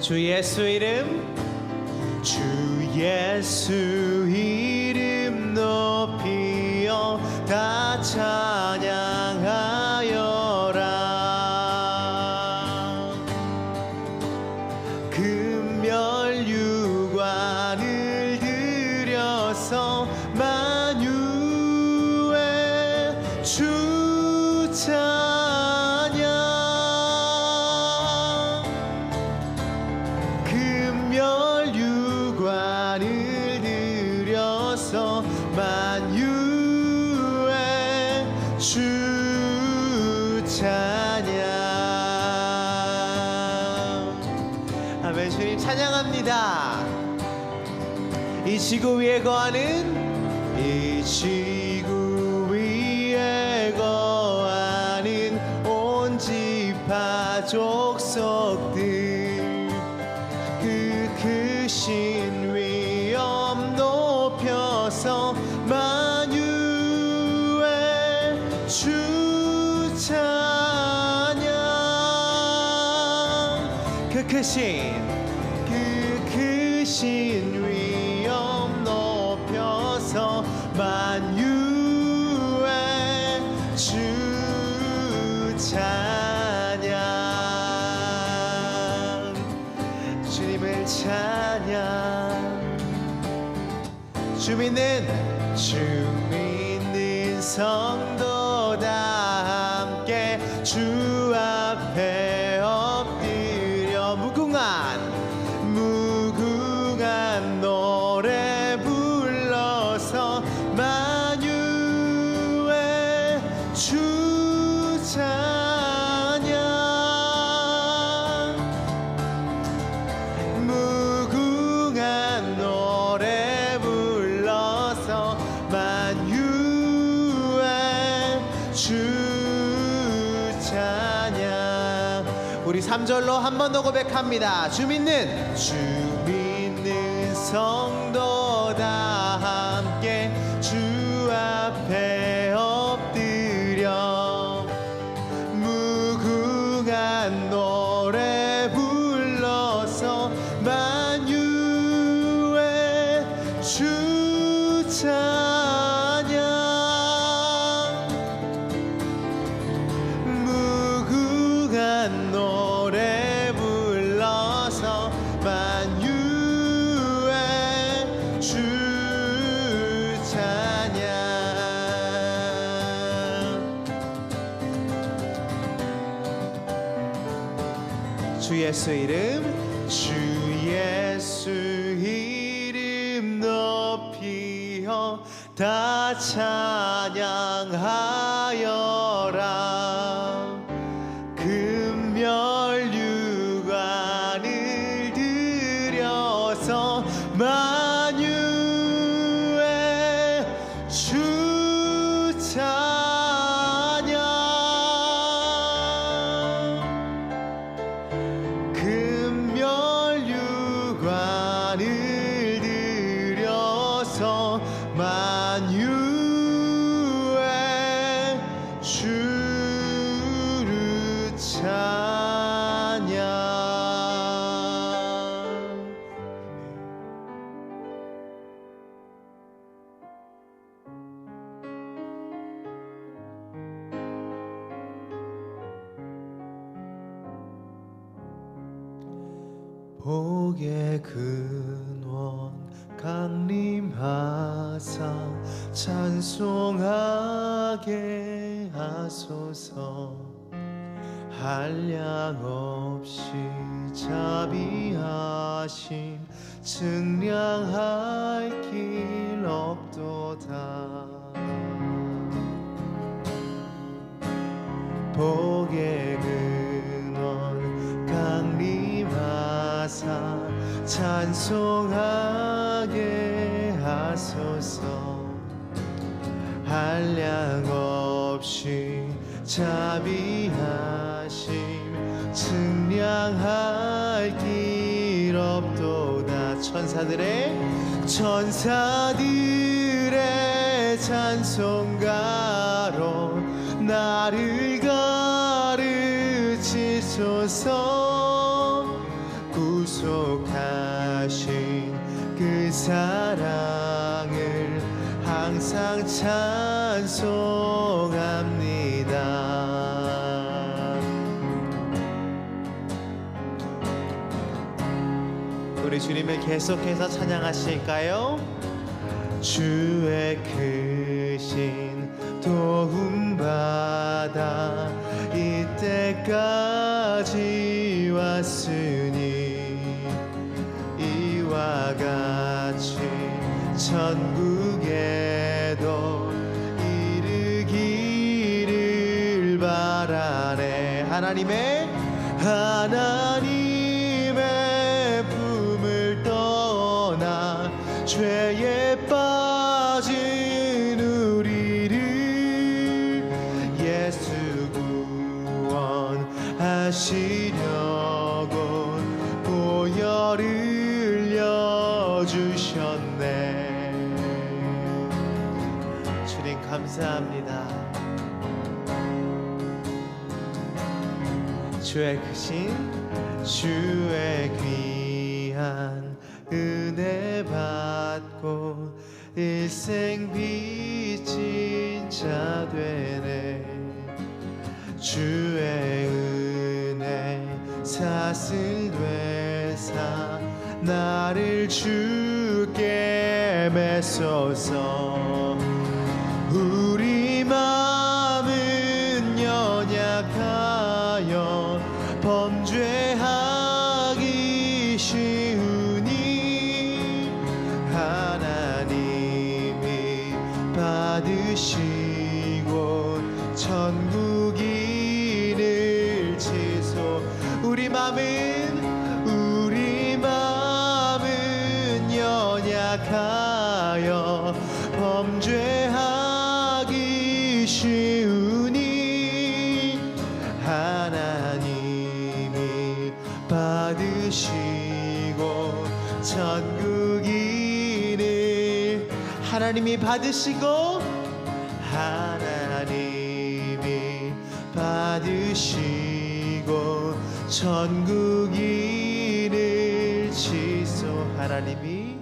주 예수 이름, 주 예수 이름 높이어 다 찬양하여라. 금멸유관을 들여서 만유의 주 찬양. 금멸유관을 들여서 만유의 주 찬양. 아멘. 주님 찬양합니다. 이 지구 위에 거하는, 이 지구 위에 거하는 온 지파 족속들, 그 크신 위엄 높여서 만유의 주 찬양. 그 크신 위엄 높여서 만유의 주 찬양. 주님을 찬양. 주 믿는 성도 다 함께 주 앞에 엎드려 무궁한 노래 불러서 만유의 주 찬양. 무궁한 노래 불러서 만유의 주 찬양. 우리 3절로 한 번 더 고백합니다. 주 믿는 성도 다 함께 주 앞에 엎드려 무궁한 노래 불러서 만유의 주 찬양. 무궁한 노래 불러서 만유의 주 찬양. 주 예수 이름, 주 예수 이름 높이어 다 찬양하여라. 금멸유관을 들여서 만유의 주 찬양. 금멸유관을 들여서 만유의 주를 찬양. 복의 근원 강림하사 찬송하게 하소서. 한량없이 자비하심 증량할 길 없도다. 복의 근원 강림하사 찬송하게 하소서. 한량없이 자비하심 증량할 길 없도다. 천사들의 찬송가로 나를 가르치소서. 구속 사랑을 항상 찬송합니다. 우리 주님을 계속해서 찬양하실까요? 주의 크신 도움받아 이때까지 왔으니 이와 같이 천국에도 이르기를 바라네. 하나님의 품을 떠나 죄에 빠진 우리를 예수 구원하시려고 보혈을 흘려주셨네. 주님 감사합니다. 주의 크신 주의 귀한 은혜 받고 일생 빚진 자 되네. 주의 은혜 사슬 되사 나를 주께 메소서. 우리 마음은 연약하여 범죄하기 쉬우니 하나님이 받으시고 천국 이를 지소. 우리 마음은 연약하여 범죄하기 쉬우니 하나님이 받으시고 천국 이를. 하나님이 받으시고 하나님이 받으시고 천국 이를 지소. 하나님이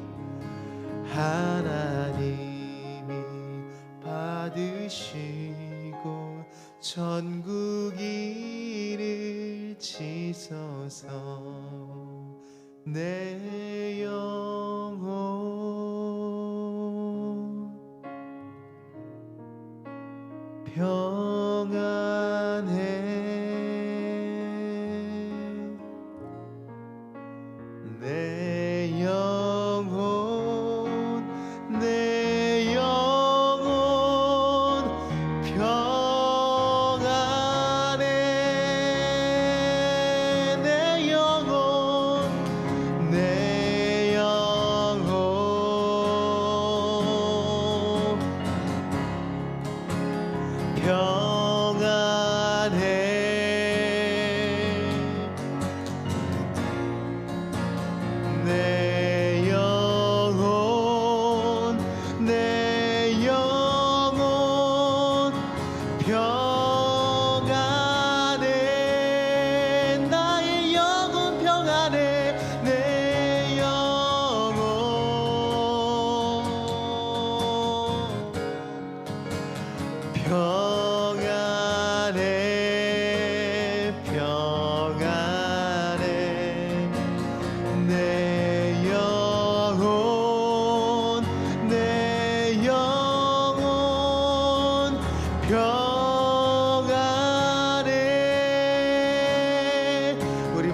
받으시고 천국 이를 지소서. 내 영혼 평안해. 내 영혼 평안해. 내 영혼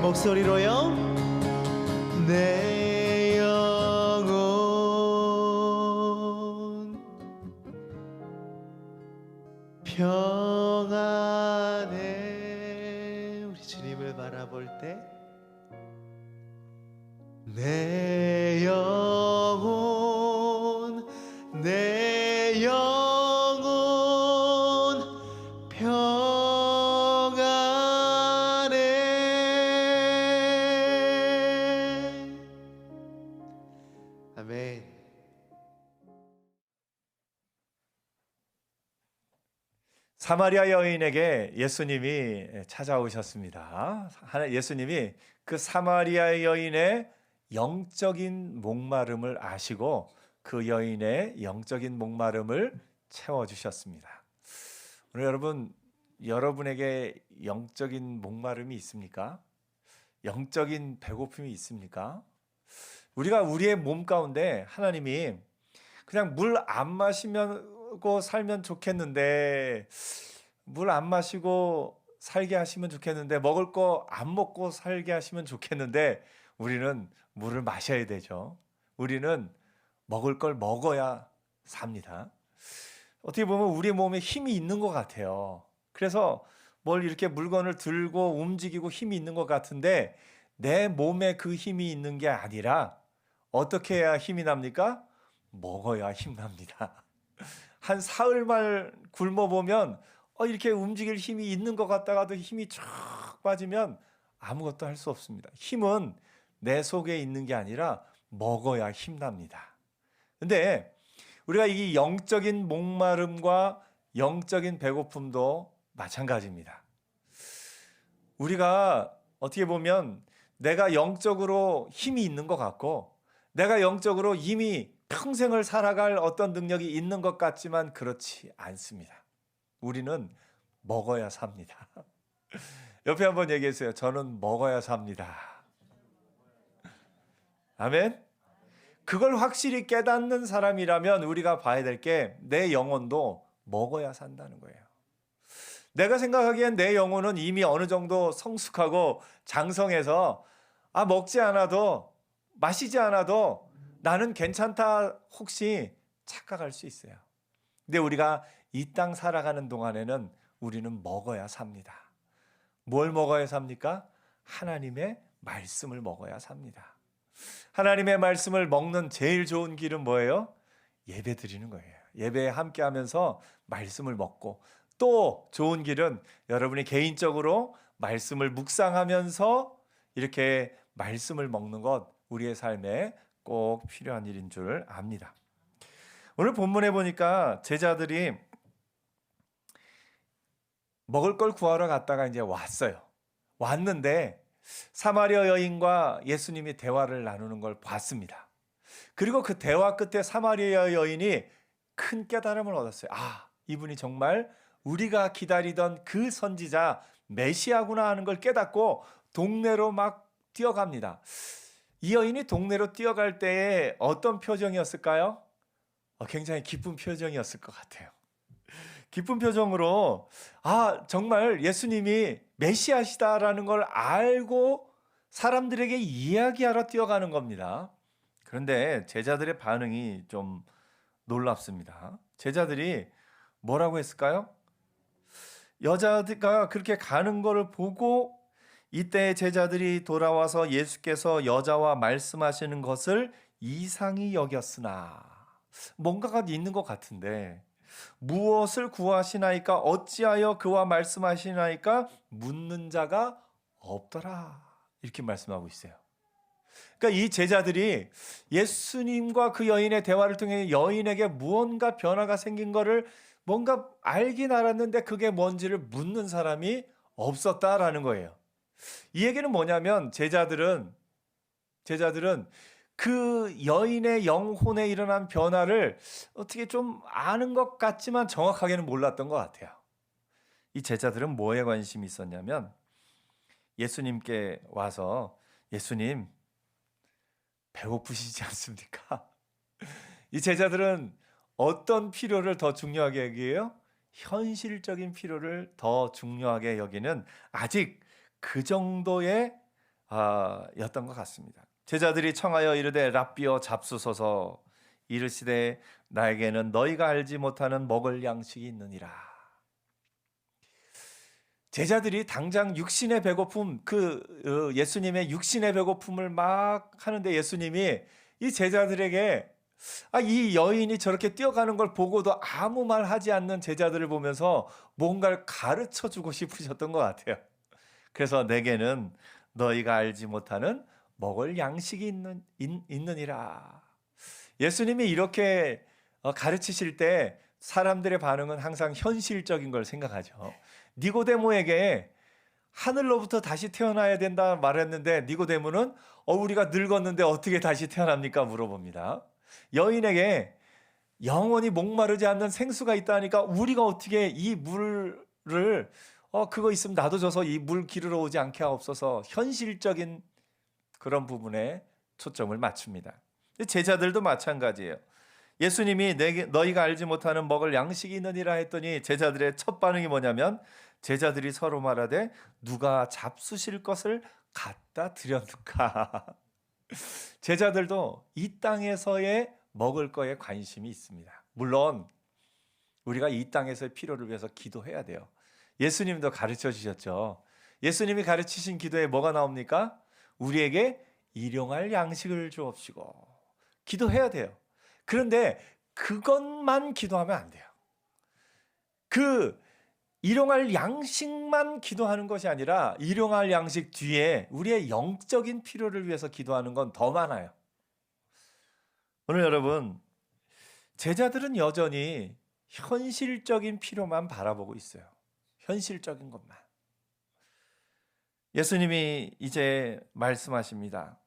목소리로요. 내 영혼 평안해. 우리 주님을 바라볼 때 내 영혼 내 영혼 평안해. 아멘. 사마리아 여인에게 예수님이 찾아오셨습니다. 예수님이 그 사마리아 여인의 영적인 목마름을 아시고 그 여인의 영적인 목마름을 채워주셨습니다. 오늘 여러분에게 영적인 목마름이 있습니까? 영적인 배고픔이 있습니까? 우리가 우리의 몸 가운데 하나님이 그냥 물 안 마시고 살면 좋겠는데, 물 안 마시고 살게 하시면 좋겠는데, 먹을 거 안 먹고 살게 하시면 좋겠는데, 우리는 물을 마셔야 되죠. 우리는 먹을 걸 먹어야 삽니다. 어떻게 보면 우리 몸에 힘이 있는 것 같아요. 그래서 뭘 이렇게 물건을 들고 움직이고 힘이 있는 것 같은데, 내 몸에 그 힘이 있는 게 아니라 어떻게 해야 힘이 납니까? 먹어야 힘납니다. 한 사흘만 굶어보면 이렇게 움직일 힘이 있는 것 같다가도 힘이 쫙 빠지면 아무것도 할 수 없습니다. 힘은 내 속에 있는 게 아니라 먹어야 힘납니다. 근데 우리가 이 영적인 목마름과 영적인 배고픔도 마찬가지입니다. 우리가 어떻게 보면 내가 영적으로 힘이 있는 것 같고, 내가 영적으로 이미 평생을 살아갈 어떤 능력이 있는 것 같지만 그렇지 않습니다. 우리는 먹어야 삽니다. 옆에 한번 얘기해주세요. 저는 먹어야 삽니다. 아멘. 그걸 확실히 깨닫는 사람이라면 우리가 봐야 될 게 내 영혼도 먹어야 산다는 거예요. 내가 생각하기엔 내 영혼은 이미 어느 정도 성숙하고 장성해서 먹지 않아도 마시지 않아도 나는 괜찮다 혹시 착각할 수 있어요. 근데 우리가 이 땅 살아가는 동안에는 우리는 먹어야 삽니다. 뭘 먹어야 삽니까? 하나님의 말씀을 먹어야 삽니다. 하나님의 말씀을 먹는 제일 좋은 길은 뭐예요? 예배 드리는 거예요. 예배에 함께 하면서 말씀을 먹고, 또 좋은 길은 여러분이 개인적으로 말씀을 묵상하면서 이렇게 말씀을 먹는 것, 우리의 삶에 꼭 필요한 일인 줄 압니다. 오늘 본문에 보니까 제자들이 먹을 걸 구하러 갔다가 이제 왔어요. 왔는데 사마리아 여인과 예수님이 대화를 나누는 걸 봤습니다. 그리고 그 대화 끝에 사마리아 여인이 큰 깨달음을 얻었어요. 이분이 정말 우리가 기다리던 그 선지자 메시아구나 하는 걸 깨닫고 동네로 막 뛰어갑니다. 이 여인이 동네로 뛰어갈 때에 어떤 표정이었을까요? 굉장히 기쁜 표정이었을 것 같아요. 기쁜 표정으로 정말 예수님이 메시아시다라는 걸 알고 사람들에게 이야기하러 뛰어가는 겁니다. 그런데 제자들의 반응이 좀 놀랍습니다. 제자들이 뭐라고 했을까요? 여자가 그렇게 가는 거를 보고 이때 제자들이 돌아와서 예수께서 여자와 말씀하시는 것을 이상히 여겼으나, 뭔가가 있는 것 같은데, 무엇을 구하시나이까 어찌하여 그와 말씀하시나이까 묻는 자가 없더라, 이렇게 말씀하고 있어요. 그러니까 이 제자들이 예수님과 그 여인의 대화를 통해 여인에게 무언가 변화가 생긴 거를 뭔가 알긴 알았는데 그게 뭔지를 묻는 사람이 없었다라는 거예요. 이 얘기는 뭐냐면 제자들은 그 여인의 영혼에 일어난 변화를 어떻게 좀 아는 것 같지만 정확하게는 몰랐던 것 같아요. 이 제자들은 뭐에 관심이 있었냐면 예수님께 와서, 예수님 배고프시지 않습니까? 이 제자들은 어떤 필요를 더 중요하게 여기에요? 현실적인 필요를 더 중요하게 여기는 아직 그 정도의 였던 것 같습니다. 제자들이 청하여 이르되 랍비여 잡수소서, 이르시되 나에게는 너희가 알지 못하는 먹을 양식이 있느니라. 제자들이 당장 육신의 배고픔, 예수님의 육신의 배고픔을 막 하는데 예수님이 이 제자들에게 이 여인이 저렇게 뛰어가는 걸 보고도 아무 말 하지 않는 제자들을 보면서 뭔가를 가르쳐 주고 싶으셨던 것 같아요. 그래서 내게는 너희가 알지 못하는 먹을 양식이 있느니라. 예수님이 이렇게 가르치실 때 사람들의 반응은 항상 현실적인 걸 생각하죠. 니고데모에게 하늘로부터 다시 태어나야 된다 말했는데 니고데모는 우리가 늙었는데 어떻게 다시 태어납니까? 물어봅니다. 여인에게 영원히 목마르지 않는 생수가 있다니까 우리가 어떻게 이 물을 그거 있으면 나도 줘서 이 물 기르러 오지 않게 하옵소서. 현실적인 그런 부분에 초점을 맞춥니다. 제자들도 마찬가지예요. 예수님이 너희가 알지 못하는 먹을 양식이 있느니라 했더니 제자들의 첫 반응이 뭐냐면 제자들이 서로 말하되 누가 잡수실 것을 갖다 드렸는가. 제자들도 이 땅에서의 먹을 거에 관심이 있습니다. 물론 우리가 이 땅에서의 필요를 위해서 기도해야 돼요. 예수님도 가르쳐 주셨죠. 예수님이 가르치신 기도에 뭐가 나옵니까? 우리에게 일용할 양식을 주옵시고. 기도해야 돼요. 그런데 그것만 기도하면 안 돼요. 그 일용할 양식만 기도하는 것이 아니라 일용할 양식 뒤에 우리의 영적인 필요를 위해서 기도하는 건 더 많아요. 오늘 여러분, 제자들은 여전히 현실적인 필요만 바라보고 있어요. 현실적인 것만. 예수님이 이제 말씀하십니다.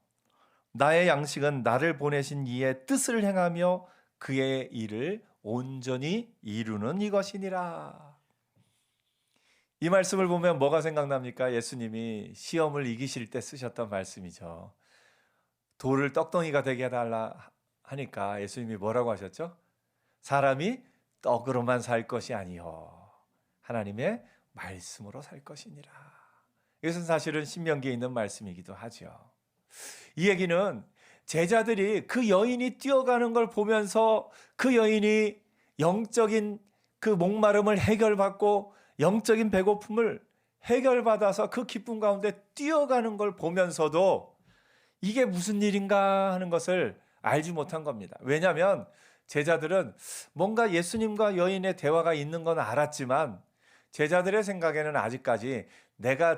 나의 양식은 나를 보내신 이의 뜻을 행하며 그의 일을 온전히 이루는 이것이니라. 이 말씀을 보면 뭐가 생각납니까? 예수님이 시험을 이기실 때 쓰셨던 말씀이죠. 돌을 떡덩이가 되게 해달라 하니까 예수님이 뭐라고 하셨죠? 사람이 떡으로만 살 것이 아니요 하나님의 말씀으로 살 것이니라. 이것은 사실은 신명기에 있는 말씀이기도 하죠. 이 얘기는 제자들이 그 여인이 뛰어가는 걸 보면서 그 여인이 영적인 그 목마름을 해결받고 영적인 배고픔을 해결받아서 그 기쁨 가운데 뛰어가는 걸 보면서도 이게 무슨 일인가 하는 것을 알지 못한 겁니다. 왜냐하면 제자들은 뭔가 예수님과 여인의 대화가 있는 건 알았지만 제자들의 생각에는 아직까지 내가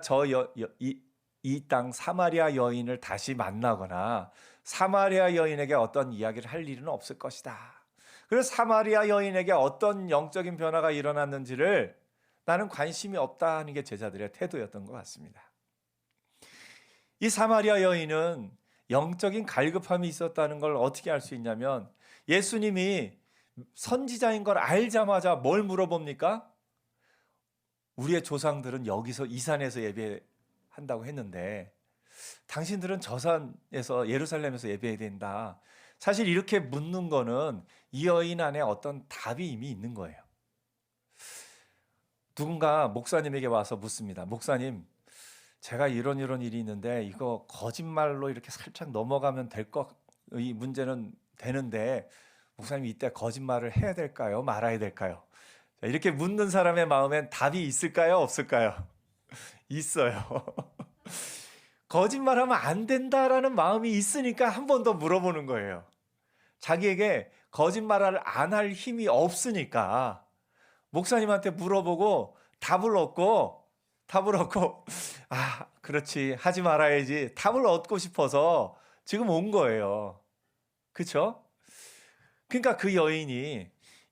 이 땅 사마리아 여인을 다시 만나거나 사마리아 여인에게 어떤 이야기를 할 일은 없을 것이다. 그래서 사마리아 여인에게 어떤 영적인 변화가 일어났는지를 나는 관심이 없다 하는 게 제자들의 태도였던 것 같습니다. 이 사마리아 여인은 영적인 갈급함이 있었다는 걸 어떻게 알 수 있냐면 예수님이 선지자인 걸 알자마자 뭘 물어봅니까? 우리의 조상들은 여기서 이 산에서 예배한다고 했는데 당신들은 저 산에서 예루살렘에서 예배해야 된다. 사실 이렇게 묻는 거는 이 여인 안에 어떤 답이 이미 있는 거예요. 누군가 목사님에게 와서 묻습니다. 목사님, 제가 이런 일이 있는데 이거 거짓말로 이렇게 살짝 넘어가면 이 문제는 되는데 목사님 이때 거짓말을 해야 될까요? 말아야 될까요? 이렇게 묻는 사람의 마음엔 답이 있을까요? 없을까요? 있어요. 거짓말하면 안 된다라는 마음이 있으니까 한 번 더 물어보는 거예요. 자기에게 거짓말을 안 할 힘이 없으니까 목사님한테 물어보고 답을 얻고 그렇지 하지 말아야지 답을 얻고 싶어서 지금 온 거예요. 그렇죠? 그러니까 그 여인이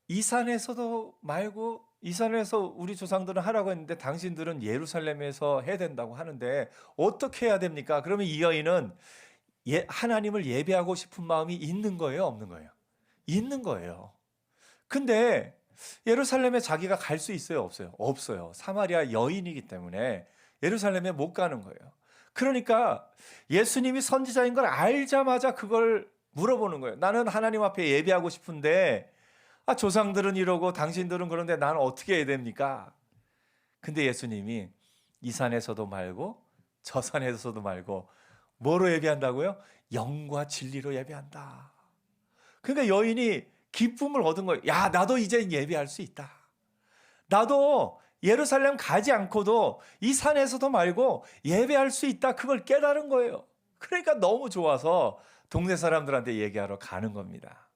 이 산에서도 말고 이 산에서 우리 조상들은 하라고 했는데 당신들은 예루살렘에서 해야 된다고 하는데 어떻게 해야 됩니까? 그러면 이 여인은 하나님을 예배하고 싶은 마음이 있는 거예요, 없는 거예요? 있는 거예요. 근데 예루살렘에 자기가 갈 수 있어요, 없어요? 없어요. 사마리아 여인이기 때문에 예루살렘에 못 가는 거예요. 그러니까 예수님이 선지자인 걸 알자마자 그걸 물어보는 거예요. 나는 하나님 앞에 예배하고 싶은데 조상들은 이러고 당신들은 그런데 나는 어떻게 해야 됩니까? 근데 예수님이 이 산에서도 말고 저 산에서도 말고 뭐로 예배한다고요? 영과 진리로 예배한다. 그러니까 여인이 기쁨을 얻은 거예요. 야, 나도 이제 예배할 수 있다. 나도 예루살렘 가지 않고도 이 산에서도 말고 예배할 수 있다. 그걸 깨달은 거예요. 그러니까 너무 좋아서 동네 사람들한테 얘기하러 가는 겁니다.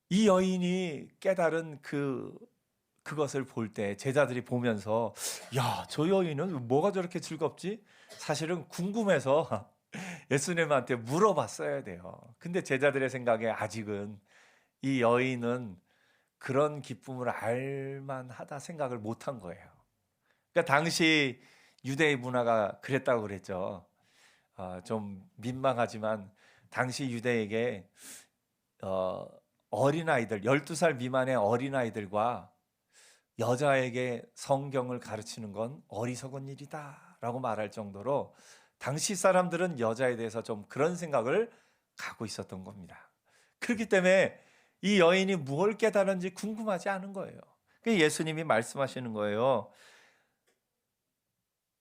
이 여인이 깨달은 그것을 볼 때 제자들이 보면서 야, 저 여인은 뭐가 저렇게 즐겁지? 사실은 궁금해서 예수님한테 물어봤어야 돼요. 근데 제자들의 생각에 아직은 이 여인은 그런 기쁨을 알만하다 생각을 못한 거예요. 그러니까 당시 유대의 문화가 그랬다고 그랬죠. 좀 민망하지만 당시 유대에게 어린아이들, 12살 미만의 어린아이들과 여자에게 성경을 가르치는 건 어리석은 일이다 라고 말할 정도로 당시 사람들은 여자에 대해서 좀 그런 생각을 갖고 있었던 겁니다. 그렇기 때문에 이 여인이 무엇을 깨달은지 궁금하지 않은 거예요. 예수님이 말씀하시는 거예요.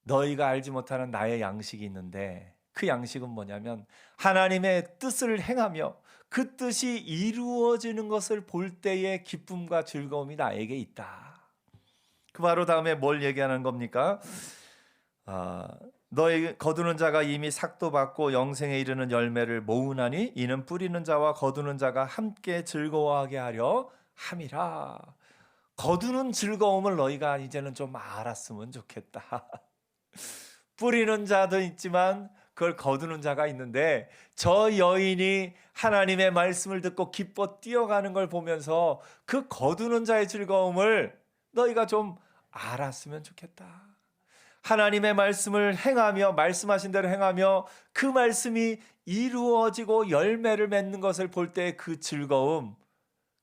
너희가 알지 못하는 나의 양식이 있는데 그 양식은 뭐냐면 하나님의 뜻을 행하며 그 뜻이 이루어지는 것을 볼 때의 기쁨과 즐거움이 나에게 있다. 그 바로 다음에 뭘 얘기하는 겁니까? 너희 거두는 자가 이미 삭도 받고 영생에 이르는 열매를 모으나니 이는 뿌리는 자와 거두는 자가 함께 즐거워하게 하려 함이라. 거두는 즐거움을 너희가 이제는 좀 알았으면 좋겠다. 뿌리는 자도 있지만 그걸 거두는 자가 있는데 저 여인이 하나님의 말씀을 듣고 기뻐 뛰어가는 걸 보면서 그 거두는 자의 즐거움을 너희가 좀 알았으면 좋겠다. 하나님의 말씀을 행하며 말씀하신 대로 행하며 그 말씀이 이루어지고 열매를 맺는 것을 볼 때 그 즐거움,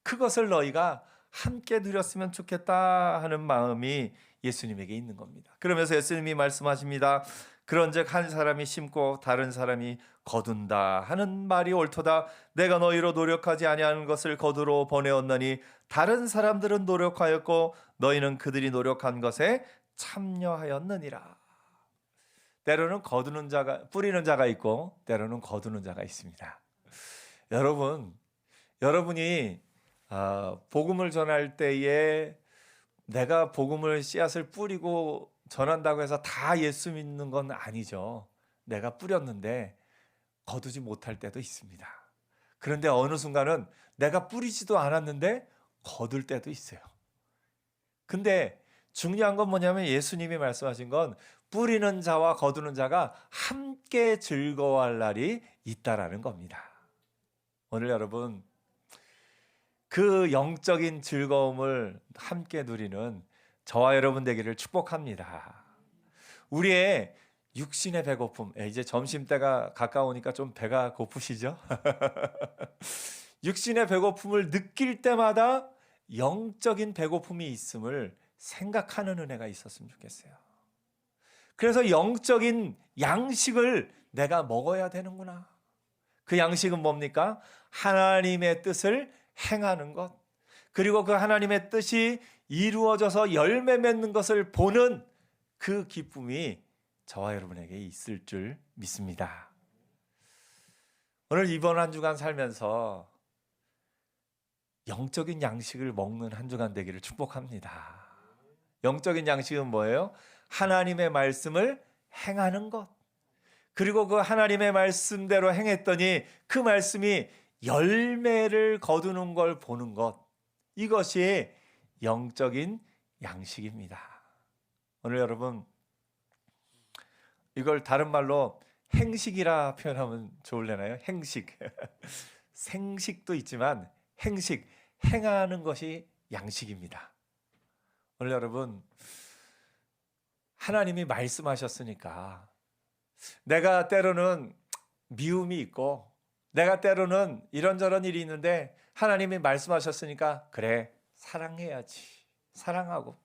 그것을 너희가 함께 누렸으면 좋겠다 하는 마음이 예수님에게 있는 겁니다. 그러면서 예수님이 말씀하십니다. 그런즉 한 사람이 심고 다른 사람이 거둔다 하는 말이 옳도다. 내가 너희로 노력하지 아니하는 것을 거두러 보내었느니 다른 사람들은 노력하였고 너희는 그들이 노력한 것에 참여하였느니라. 때로는 거두는 자가, 뿌리는 자가 있고 때로는 거두는 자가 있습니다. 여러분이 복음을 전할 때에 내가 복음을 씨앗을 뿌리고 전한다고 해서 다 예수 믿는 건 아니죠. 내가 뿌렸는데 거두지 못할 때도 있습니다. 그런데 어느 순간은 내가 뿌리지도 않았는데 거둘 때도 있어요. 근데 중요한 건 뭐냐면 예수님이 말씀하신 건 뿌리는 자와 거두는 자가 함께 즐거워할 날이 있다라는 겁니다. 오늘 여러분 그 영적인 즐거움을 함께 누리는 저와 여러분 되기를 축복합니다. 우리의 육신의 배고픔, 이제 점심때가 가까우니까 좀 배가 고프시죠? 육신의 배고픔을 느낄 때마다 영적인 배고픔이 있음을 생각하는 은혜가 있었으면 좋겠어요. 그래서 영적인 양식을 내가 먹어야 되는구나. 그 양식은 뭡니까? 하나님의 뜻을 행하는 것, 그리고 그 하나님의 뜻이 이루어져서 열매 맺는 것을 보는 그 기쁨이 저와 여러분에게 있을 줄 믿습니다. 오늘 이번 한 주간 살면서 영적인 양식을 먹는 한 주간 되기를 축복합니다. 영적인 양식은 뭐예요? 하나님의 말씀을 행하는 것, 그리고 그 하나님의 말씀대로 행했더니 그 말씀이 열매를 거두는 걸 보는 것, 이것이 영적인 양식입니다. 오늘 여러분 이걸 다른 말로 행식이라 표현하면 좋을래나요? 행식. 생식도 있지만 행식, 행하는 것이 양식입니다. 오늘 여러분 하나님이 말씀하셨으니까 내가 때로는 미움이 있고 내가 때로는 이런저런 일이 있는데 하나님이 말씀하셨으니까 그래 사랑해야지, 사랑하고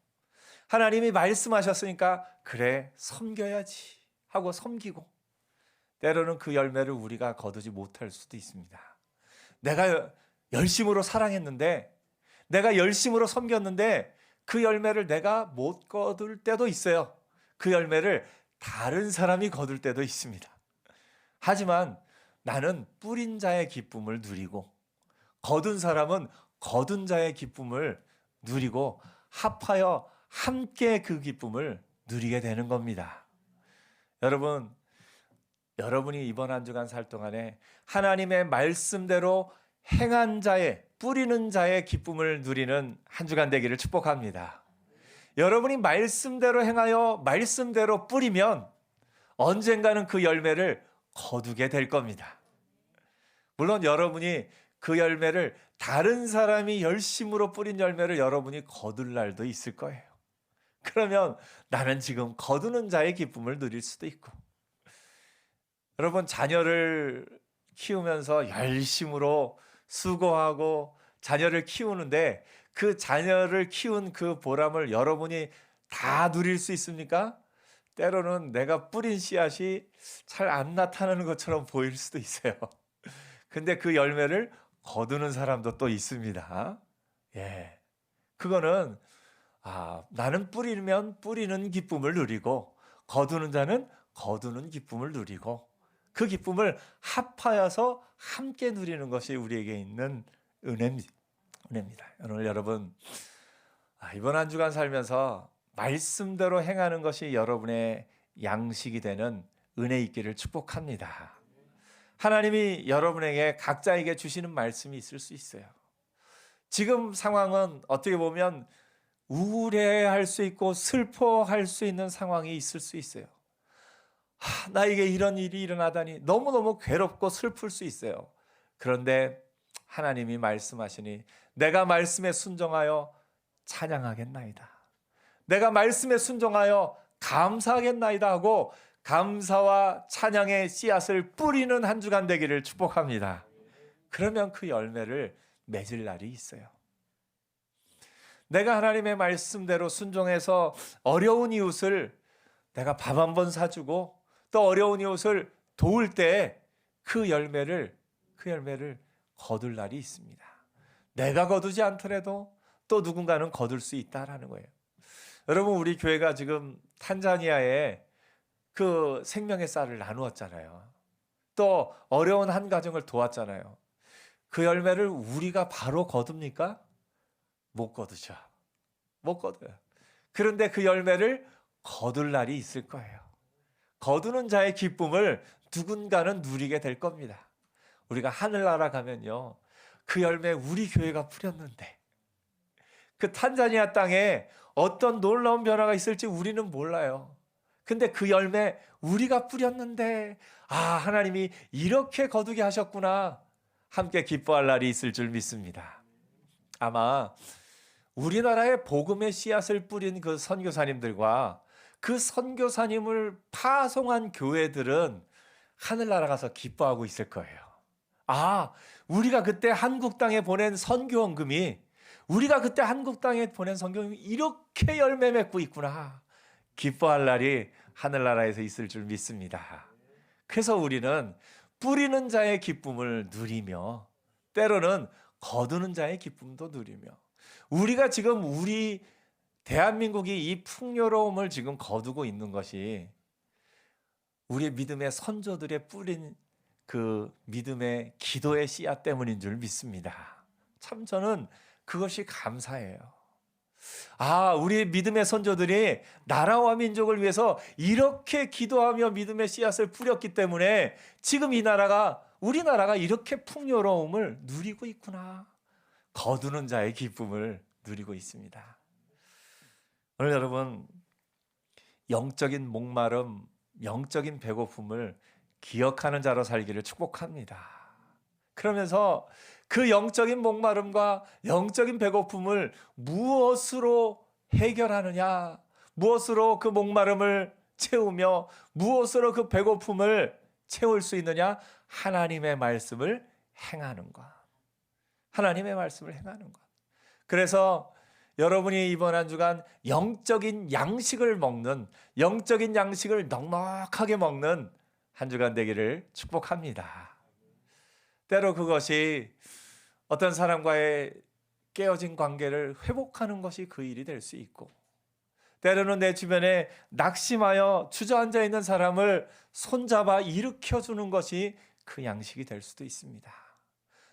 하나님이 말씀하셨으니까 그래 섬겨야지 하고 섬기고 때로는 그 열매를 우리가 거두지 못할 수도 있습니다. 내가 열심으로 사랑했는데 내가 열심으로 섬겼는데 그 열매를 내가 못 거둘 때도 있어요. 그 열매를 다른 사람이 거둘 때도 있습니다. 하지만 나는 뿌린 자의 기쁨을 누리고 거둔 사람은 거둔 자의 기쁨을 누리고 합하여 함께 그 기쁨을 누리게 되는 겁니다. 여러분이 이번 한 주간 살 동안에 하나님의 말씀대로 행한 자의, 뿌리는 자의 기쁨을 누리는 한 주간 되기를 축복합니다. 여러분이 말씀대로 행하여 말씀대로 뿌리면 언젠가는 그 열매를 거두게 될 겁니다. 물론 여러분이 그 열매를 다른 사람이 열심으로 뿌린 열매를 여러분이 거둘 날도 있을 거예요. 그러면 나는 지금 거두는 자의 기쁨을 누릴 수도 있고, 여러분 자녀를 키우면서 열심으로 수고하고 자녀를 키우는데 그 자녀를 키운 그 보람을 여러분이 다 누릴 수 있습니까? 때로는 내가 뿌린 씨앗이 잘 안 나타나는 것처럼 보일 수도 있어요. 근데 그 열매를 거두는 사람도 또 있습니다. 예. 그거는 나는 뿌리면 뿌리는 기쁨을 누리고 거두는 자는 거두는 기쁨을 누리고 그 기쁨을 합하여서 함께 누리는 것이 우리에게 있는 은혜입니다. 오늘 여러분 이번 한 주간 살면서 말씀대로 행하는 것이 여러분의 양식이 되는 은혜 있기를 축복합니다. 하나님이 여러분에게 각자에게 주시는 말씀이 있을 수 있어요. 지금 상황은 어떻게 보면 우울해할 수 있고 슬퍼할 수 있는 상황이 있을 수 있어요. 나에게 이런 일이 일어나다니 너무너무 괴롭고 슬플 수 있어요. 그런데 하나님이 말씀하시니 내가 말씀에 순종하여 찬양하겠나이다. 내가 말씀에 순종하여 감사하겠나이다 하고 감사와 찬양의 씨앗을 뿌리는 한 주간 되기를 축복합니다. 그러면 그 열매를 맺을 날이 있어요. 내가 하나님의 말씀대로 순종해서 어려운 이웃을 내가 밥 한 번 사주고 또 어려운 이웃을 도울 때 그 열매를 거둘 날이 있습니다. 내가 거두지 않더라도 또 누군가는 거둘 수 있다라는 거예요. 여러분 우리 교회가 지금 탄자니아에 그 생명의 쌀을 나누었잖아요. 또 어려운 한 가정을 도왔잖아요. 그 열매를 우리가 바로 거둡니까? 못 거두죠. 못 거둬요. 그런데 그 열매를 거둘 날이 있을 거예요. 거두는 자의 기쁨을 누군가는 누리게 될 겁니다. 우리가 하늘나라 가면요, 그 열매 우리 교회가 뿌렸는데 그 탄자니아 땅에 어떤 놀라운 변화가 있을지 우리는 몰라요. 근데 그 열매 우리가 뿌렸는데 하나님이 이렇게 거두게 하셨구나, 함께 기뻐할 날이 있을 줄 믿습니다. 아마 우리나라에 복음의 씨앗을 뿌린 그 선교사님들과 그 선교사님을 파송한 교회들은 하늘나라 가서 기뻐하고 있을 거예요. 우리가 그때 한국 땅에 보낸 선교원금이 이렇게 열매 맺고 있구나. 기뻐할 날이 하늘나라에서 있을 줄 믿습니다. 그래서 우리는 뿌리는 자의 기쁨을 누리며 때로는 거두는 자의 기쁨도 누리며, 우리가 지금 우리 대한민국이 이 풍요로움을 지금 거두고 있는 것이 우리의 믿음의 선조들의 뿌린 그 믿음의 기도의 씨앗 때문인 줄 믿습니다. 참 저는 그것이 감사해요. 우리 믿음의 선조들이 나라와 민족을 위해서 이렇게 기도하며 믿음의 씨앗을 뿌렸기 때문에 지금 우리나라가 이렇게 풍요로움을 누리고 있구나. 거두는 자의 기쁨을 누리고 있습니다. 오늘 여러분 영적인 목마름, 영적인 배고픔을 기억하는 자로 살기를 축복합니다. 그러면서 그 영적인 목마름과 영적인 배고픔을 무엇으로 해결하느냐, 무엇으로 그 목마름을 채우며 무엇으로 그 배고픔을 채울 수 있느냐? 하나님의 말씀을 행하는 것. 하나님의 말씀을 행하는 것. 그래서 여러분이 이번 한 주간 영적인 양식을 넉넉하게 먹는 한 주간 되기를 축복합니다. 때로 그것이 어떤 사람과의 깨어진 관계를 회복하는 것이 그 일이 될 수 있고, 때로는 내 주변에 낙심하여 주저앉아 있는 사람을 손잡아 일으켜주는 것이 그 양식이 될 수도 있습니다.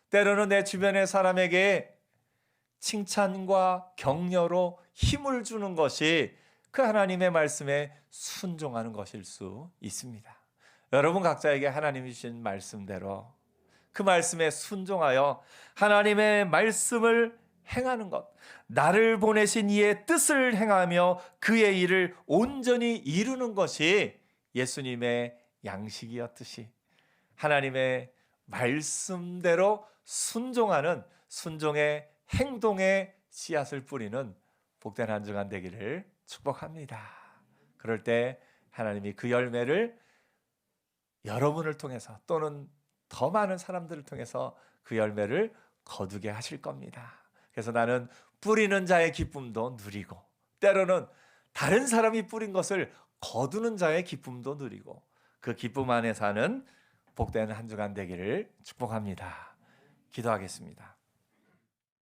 때로는 내 주변의 사람에게 칭찬과 격려로 힘을 주는 것이 그 하나님의 말씀에 순종하는 것일 수 있습니다. 여러분 각자에게 하나님이 주신 말씀대로 그 말씀에 순종하여 하나님의 말씀을 행하는 것, 나를 보내신 이의 뜻을 행하며 그의 일을 온전히 이루는 것이 예수님의 양식이었듯이 하나님의 말씀대로 순종하는 순종의 행동의 씨앗을 뿌리는 복된 한 주간 되기를 축복합니다. 그럴 때 하나님이 그 열매를 여러분을 통해서 또는 더 많은 사람들을 통해서 그 열매를 거두게 하실 겁니다. 그래서 나는 뿌리는 자의 기쁨도 누리고 때로는 다른 사람이 뿌린 것을 거두는 자의 기쁨도 누리고 그 기쁨 안에 사는 복된 한 주간 되기를 축복합니다. 기도하겠습니다.